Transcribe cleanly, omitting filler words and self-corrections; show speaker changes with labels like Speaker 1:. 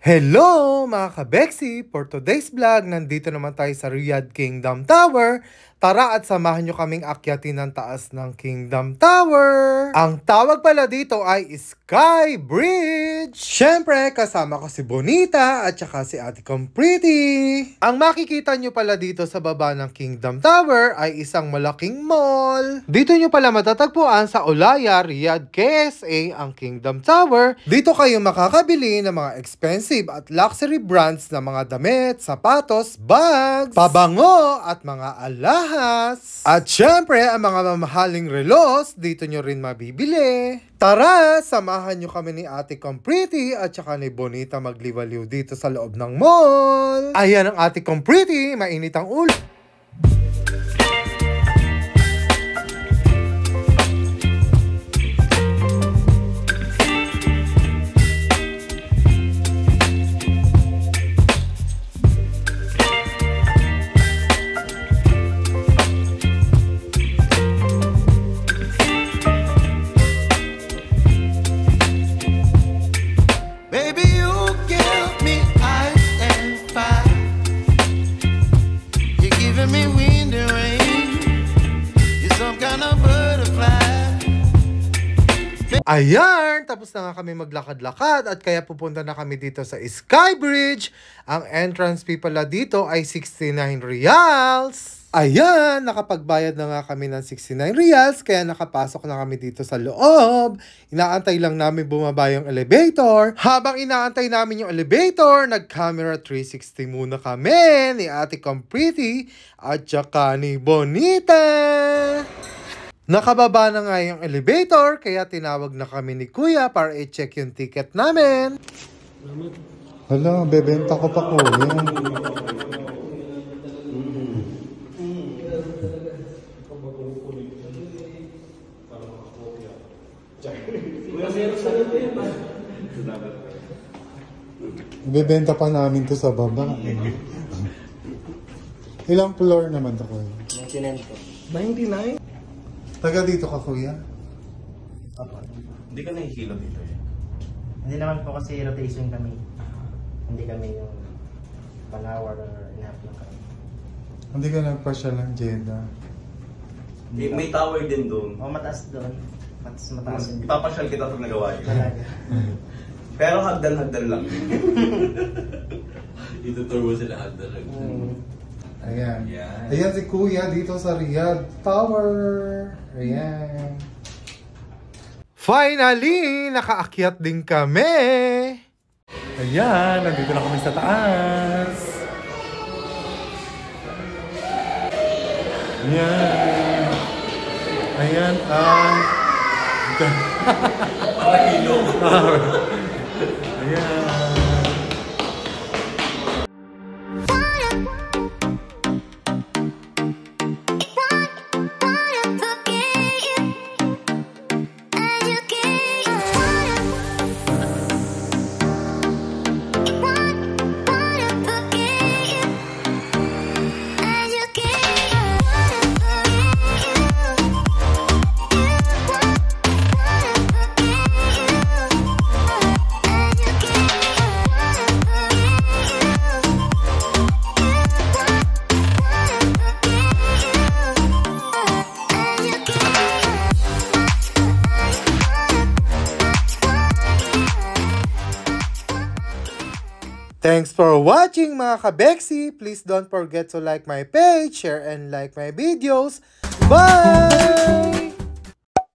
Speaker 1: Hello mga kabeksi! For today's vlog, nandito naman tayo sa Riyadh Kingdom Tower. Tara at samahan nyo kaming akyatin ng taas ng Kingdom Tower. Ang tawag pala dito ay Sky Bridge. Siyempre, kasama ko si Bonita at saka si Ate Pretty. Ang makikita nyo pala dito sa baba ng Kingdom Tower ay isang malaking mall. Dito nyo pala matatagpuan sa Olaya, Riyadh, KSA ang Kingdom Tower. Dito kayo makakabili ng mga expensive at luxury brands na mga damit, sapatos, bags, pabango at mga alahas. At syempre, ang mga mamahaling relos, dito nyo rin mabibili. Tara, samahan nyo kami ni Ate Pretty at saka ni Bonita magliwaliw dito sa loob ng mall. Ayan ang Ate Pretty, mainit ang ulo. Ayan, tapos na nga kami maglakad-lakad at kaya pupunta na kami dito sa Sky Bridge. Ang entrance fee pala dito ay 69 riyals. Ayan, nakapagbayad na nga kami ng 69 riyals kaya nakapasok na kami dito sa loob. Inaantay lang namin bumaba yung elevator. Habang inaantay namin yung elevator, nag-camera 360 muna kami ni Ate Pretty at saka ni Bonita. Nakababa na nga yung elevator, kaya tinawag na kami ni Kuya para i-check yung ticket namin. Hala, bebenta ko pa ko. Bebenta pa namin to sa baba. Ilang floor naman to, Kuya? 99. Taga dito ka, Kuya?
Speaker 2: Opo. Hindi ka nahihilo dito eh?
Speaker 3: Hindi naman po kasi rotation kami. Hindi kami yung 1 hour or enough lang kami.
Speaker 1: Hindi ka nagpasya ng Jeddah?
Speaker 2: May tower din doon.
Speaker 3: O mataas doon. Mataas yun.
Speaker 2: Ipapasyal kita pag nagawa yun.
Speaker 3: Talaga.
Speaker 2: Pero hagdan-hagdan lang. Itutur mo sila hagdan-hagdan.
Speaker 1: Ayan. Ayan si Kuya dito sa Riyadh Tower. Ayan. Finally, nakaakyat din kami. Ayan, nandito na kami sa taas. Ayan. Ayan ang...
Speaker 2: Pakahilo.
Speaker 1: Ayan. Thanks for watching mga kabeksi. Please don't forget to like my page, share and like my videos. Bye!